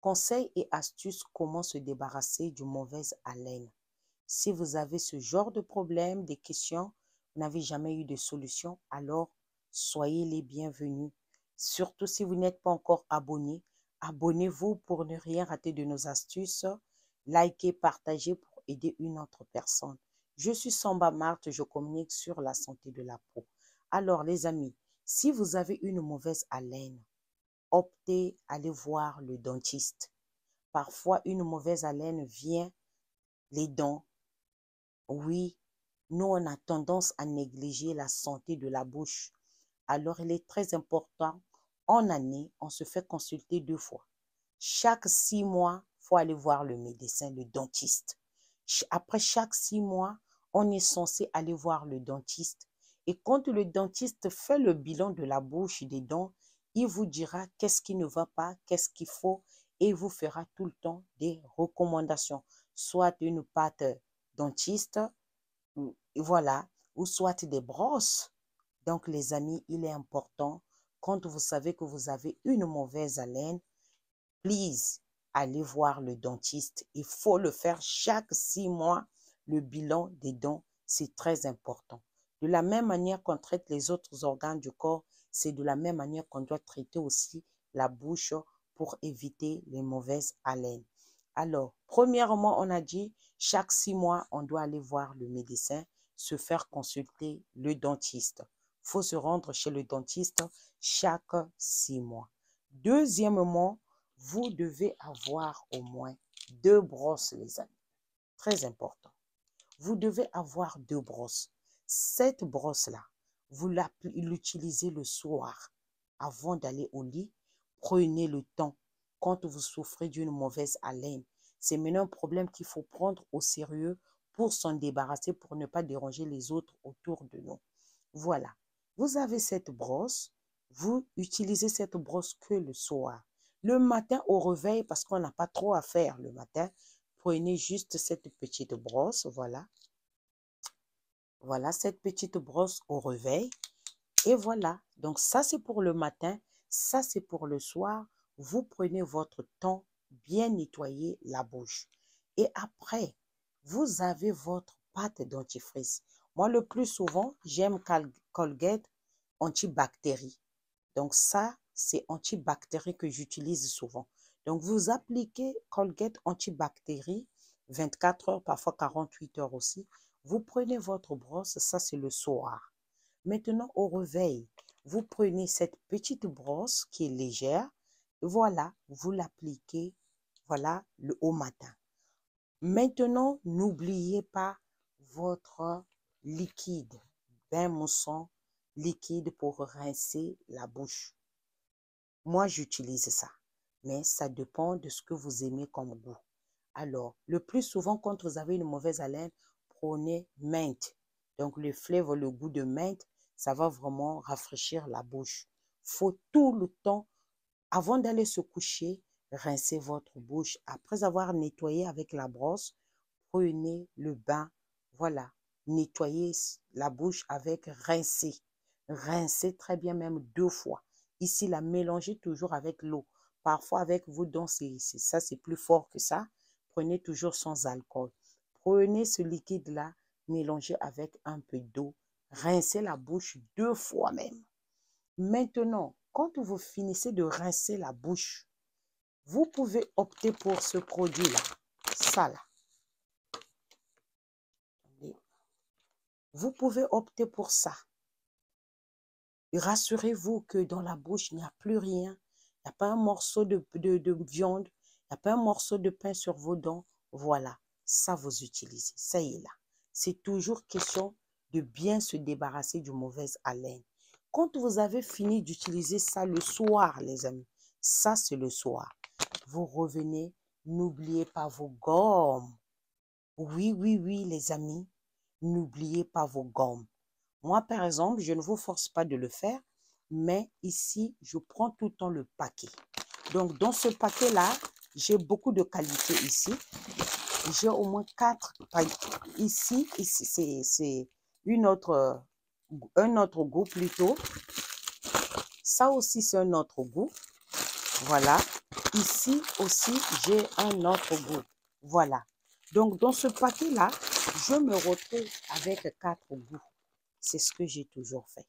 Conseils et astuces, comment se débarrasser d'une mauvaise haleine. Si vous avez ce genre de problème, des questions, vous n'avez jamais eu de solution, alors soyez les bienvenus. Surtout si vous n'êtes pas encore abonné, abonnez-vous pour ne rien rater de nos astuces. Likez, partagez pour aider une autre personne. Je suis Samba Marthe, je communique sur la santé de la peau. Alors les amis, si vous avez une mauvaise haleine, optez à aller voir le dentiste. Parfois, une mauvaise haleine vient les dents. Oui, nous, on a tendance à négliger la santé de la bouche. Alors, il est très important, en année, on se fait consulter 2 fois. Chaque 6 mois, il faut aller voir le médecin, le dentiste. Après chaque 6 mois, on est censé aller voir le dentiste. Et quand le dentiste fait le bilan de la bouche, des dents, il vous dira qu'est-ce qui ne va pas, qu'est-ce qu'il faut, et il vous fera tout le temps des recommandations, soit une pâte dentiste, voilà, ou soit des brosses. Donc, les amis, il est important, quand vous savez que vous avez une mauvaise haleine, please, allez voir le dentiste. Il faut le faire chaque 6 mois. Le bilan des dents, c'est très important. De la même manière qu'on traite les autres organes du corps, c'est de la même manière qu'on doit traiter aussi la bouche pour éviter les mauvaises haleines. Alors, premièrement, on a dit, chaque 6 mois, on doit aller voir le médecin, se faire consulter le dentiste. Il faut se rendre chez le dentiste chaque 6 mois. Deuxièmement, vous devez avoir au moins 2 brosses, les amis. Très important. Vous devez avoir 2 brosses. Cette brosse-là, vous l'utilisez le soir. Avant d'aller au lit, prenez le temps. Quand vous souffrez d'une mauvaise haleine, c'est maintenant un problème qu'il faut prendre au sérieux pour s'en débarrasser, pour ne pas déranger les autres autour de nous. Voilà. Vous avez cette brosse. Vous utilisez cette brosse que le soir. Le matin au réveil, parce qu'on n'a pas trop à faire le matin, prenez juste cette petite brosse, voilà. Voilà, cette petite brosse au réveil. Et voilà, donc ça c'est pour le matin, ça c'est pour le soir. Vous prenez votre temps, bien nettoyer la bouche. Et après, vous avez votre pâte dentifrice. Moi, le plus souvent, j'aime Colgate antibactérie. Donc ça, c'est antibactérie que j'utilise souvent. Donc vous appliquez Colgate antibactérie 24 heures, parfois 48 heures aussi. Vous prenez votre brosse, ça c'est le soir. Maintenant au réveil, vous prenez cette petite brosse qui est légère. Voilà, vous l'appliquez, voilà, au matin. Maintenant, n'oubliez pas votre liquide, bain moussant, liquide pour rincer la bouche. Moi, j'utilise ça, mais ça dépend de ce que vous aimez comme goût. Alors, le plus souvent, quand vous avez une mauvaise haleine, prenez menthe. Donc, le flavor, le goût de menthe, ça va vraiment rafraîchir la bouche. Il faut tout le temps, avant d'aller se coucher, rincer votre bouche. Après avoir nettoyé avec la brosse, prenez le bain. Voilà, nettoyez la bouche avec rincer. Rincez très bien, même 2 fois. Ici, la mélangez toujours avec l'eau. Parfois, avec vos dents, ça, c'est plus fort que ça. Prenez toujours sans alcool. Prenez ce liquide-là, mélangez avec un peu d'eau. Rincez la bouche 2 fois même. Maintenant, quand vous finissez de rincer la bouche, vous pouvez opter pour ce produit-là. Ça, là. Vous pouvez opter pour ça. Rassurez-vous que dans la bouche, il n'y a plus rien. Il n'y a pas un morceau de viande. Il n'y a pas un morceau de pain sur vos dents. Voilà, ça vous utilisez. Ça y est là. C'est toujours question de bien se débarrasser d'une mauvaise haleine. Quand vous avez fini d'utiliser ça le soir, les amis, ça c'est le soir. Vous revenez, n'oubliez pas vos gommes. Oui, oui, oui, les amis, n'oubliez pas vos gommes. Moi, par exemple, je ne vous force pas de le faire, mais ici, je prends tout le temps le paquet. Donc, dans ce paquet-là, j'ai beaucoup de qualité ici. J'ai au moins 4 paquets. Ici c'est un autre goût plutôt. Ça aussi, c'est un autre goût. Voilà. Ici aussi, j'ai un autre goût. Voilà. Donc, dans ce paquet-là, je me retrouve avec 4 goûts. C'est ce que j'ai toujours fait.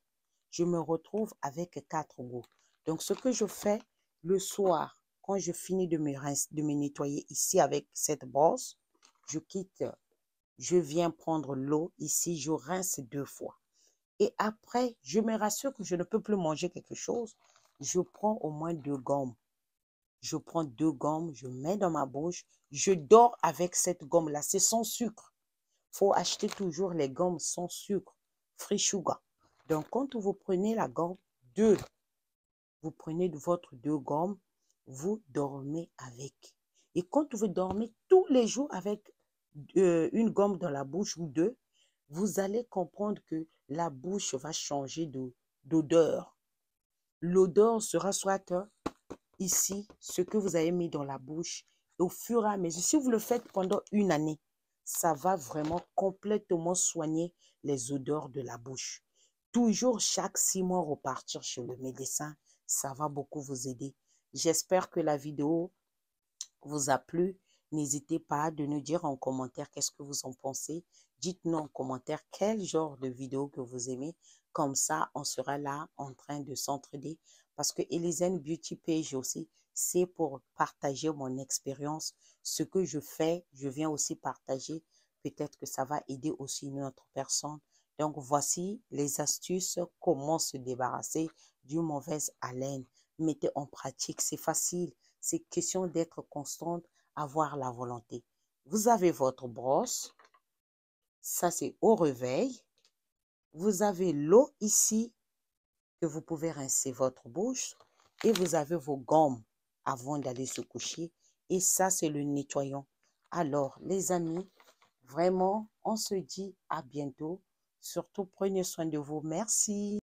Je me retrouve avec 4 goûts. Donc, ce que je fais le soir, quand je finis de me nettoyer ici avec cette brosse, je quitte, je viens prendre l'eau ici, je rince 2 fois. Et après, je me rassure que je ne peux plus manger quelque chose. Je prends au moins 2 gommes. Je prends 2 gommes, je mets dans ma bouche. Je dors avec cette gomme-là. C'est sans sucre. Il faut acheter toujours les gommes sans sucre. Free sugar. Donc, quand vous prenez la gomme, 2, vous prenez de votre 2 gommes, vous dormez avec. Et quand vous dormez tous les jours avec une gomme dans la bouche ou 2, vous allez comprendre que la bouche va changer d'odeur. L'odeur sera soit ici, ce que vous avez mis dans la bouche, au fur et à mesure. Si vous le faites pendant une année, ça va vraiment complètement soigner les odeurs de la bouche. Toujours chaque 6 mois repartir chez le médecin, ça va beaucoup vous aider. J'espère que la vidéo vous a plu. N'hésitez pas de nous dire en commentaire qu'est-ce que vous en pensez. Dites-nous en commentaire quel genre de vidéo que vous aimez. Comme ça, on sera là en train de s'entraider. Parce que Elysienne Beauty Page aussi, c'est pour partager mon expérience. Ce que je fais, je viens aussi partager. Peut-être que ça va aider aussi une autre personne. Donc, voici les astuces, comment se débarrasser d'une mauvaise haleine. Mettez en pratique, c'est facile. C'est question d'être constante, avoir la volonté. Vous avez votre brosse. Ça, c'est au réveil. Vous avez l'eau ici que vous pouvez rincer votre bouche. Et vous avez vos gommes avant d'aller se coucher. Et ça, c'est le nettoyant. Alors, les amis, vraiment, on se dit à bientôt. Surtout, prenez soin de vous. Merci.